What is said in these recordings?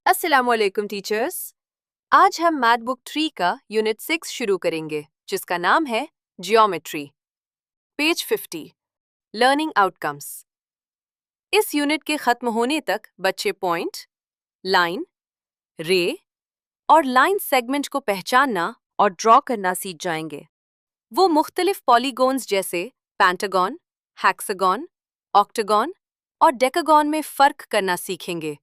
अस्सलामुअलैकुम टीचर्स। आज हम मैथ बुक 3 का यूनिट 6 शुरू करेंगे, जिसका नाम है जियोमेट्री। Page 50, learning outcomes. इस यूनिट के खत्म होने तक बच्चे पॉइंट, लाइन, रे और लाइन सेगमेंट को पहचानना और ड्रॉ करना सीख जाएंगे। वो मुख्तलिफ पॉलीगॉन्स जैसे पेंटागन, हेक्सागन, ऑक्टागन और डेकागन में फर्क करना सीखेंगे।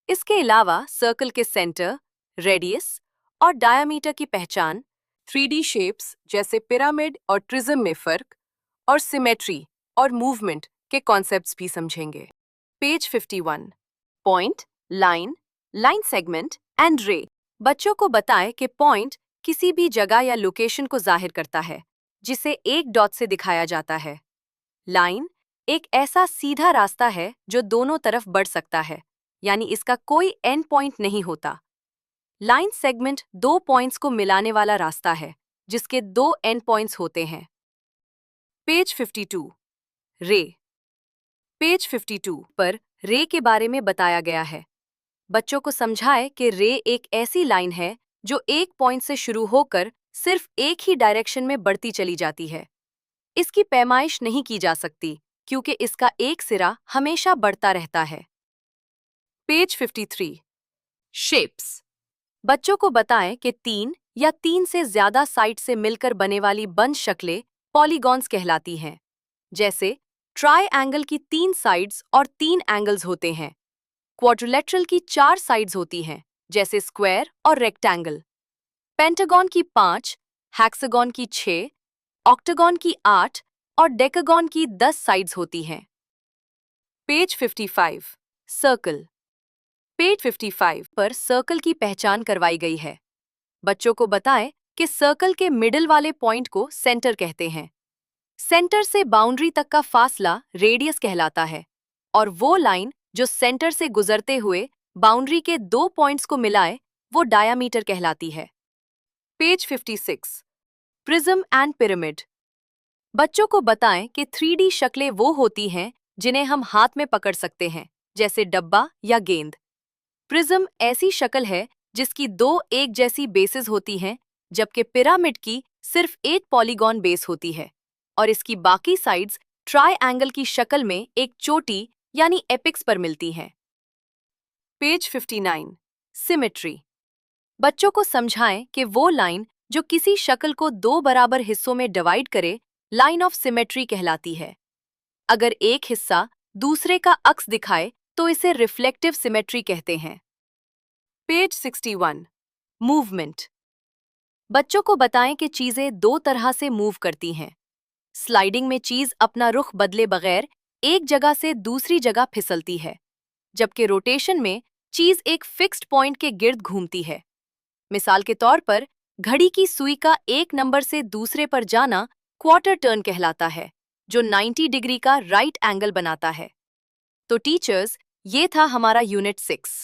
इसके अलावा सर्कल के सेंटर, रेडियस और डायमीटर की पहचान, 3D शेप्स जैसे पिरामिड और ट्रिज्म में फर्क और सिमेट्री और मूवमेंट के कॉन्सेप्ट्स भी समझेंगे। Page 51, point, line, line segment and रे। बच्चों को बताएं कि पॉइंट किसी भी जगह या लोकेशन को जाहिर करता है, जिसे एक डॉट से दिखाया जाता है। लाइन एक ऐसा सीधा रास्ता है जो दोनों तरफ बढ़ सकता है, यानी इसका कोई एंड पॉइंट नहीं होता। लाइन सेगमेंट दो पॉइंट्स को मिलाने वाला रास्ता है, जिसके दो एंड पॉइंट्स होते हैं। पेज 52, रे। पेज 52 पर रे के बारे में बताया गया है। बच्चों को समझाएं कि रे एक ऐसी लाइन है जो एक पॉइंट से शुरू होकर सिर्फ एक ही डायरेक्शन में बढ़ती चली जाती है। इसकी पैमाइश नहीं की जा सकती, क्योंकि इसका एक सिरा हमेशा बढ़ता रहता है। Page 53, shapes. बच्चों को बताएं कि तीन या तीन से ज्यादा साइड से मिलकर बने वाली बंद शक्लें पॉलीगॉन्स कहलाती हैं। जैसे ट्राइएंगल की 3 साइड्स और 3 एंगल्स होते हैं। क्वाड्रिलेटरल की 4 साइड्स होती हैं, जैसे स्क्वायर और रेक्टेंगल। पेंटागन की 5, हेक्सागन की 6, ऑक्टागन की 8 और डेकागन की 10 साइड्स होती हैं। Page 55, circle. पेज 55 पर सर्कल की पहचान करवाई गई है। बच्चों को बताएं कि सर्कल के मिडिल वाले पॉइंट को सेंटर कहते हैं। सेंटर से बाउंड्री तक का फासला रेडियस कहलाता है, और वो लाइन जो सेंटर से गुजरते हुए बाउंड्री के दो पॉइंट्स को मिलाए, वो डायामीटर कहलाती है। Page 56, prism and pyramid. बच्चों को बताएं कि 3D शक्लें वो होती हैं जिन्हें हम हाथ में पकड़ सकते हैं, जैसे डब्बा या गेंद। प्रिज्म ऐसी शक्ल है जिसकी दो एक जैसी बेसेस होती हैं, जबकि पिरामिड की सिर्फ एक पॉलीगॉन बेस होती है और इसकी बाकी साइड्स ट्राइएंगल की शक्ल में एक चोटी यानी एपिक्स पर मिलती हैं। Page 59, symmetry. बच्चों को समझाएं कि वो लाइन जो किसी शक्ल को दो बराबर हिस्सों में डिवाइड करे, लाइन ऑफ सिमेट्री कहलाती है। अगर एक हिस्सा दूसरे का अक्स दिखाए तो इसे रिफ्लेक्टिव सिमेट्री कहते हैं। Page 61, movement. बच्चों को बताएं कि चीजें दो तरह से मूव करती हैं। स्लाइडिंग में चीज अपना रुख बदले बगैर एक जगह से दूसरी जगह फिसलती है, जबकि रोटेशन में चीज एक फिक्स्ड पॉइंट के गिर्द घूमती है। मिसाल के तौर पर, घड़ी की सुई का एक नंबर से दूसरे पर जाना क्वार्टर टर्न कहलाता है, जो 90 डिग्री का राइट एंगल बनाता है। तो टीचर्स, ये था हमारा यूनिट 6।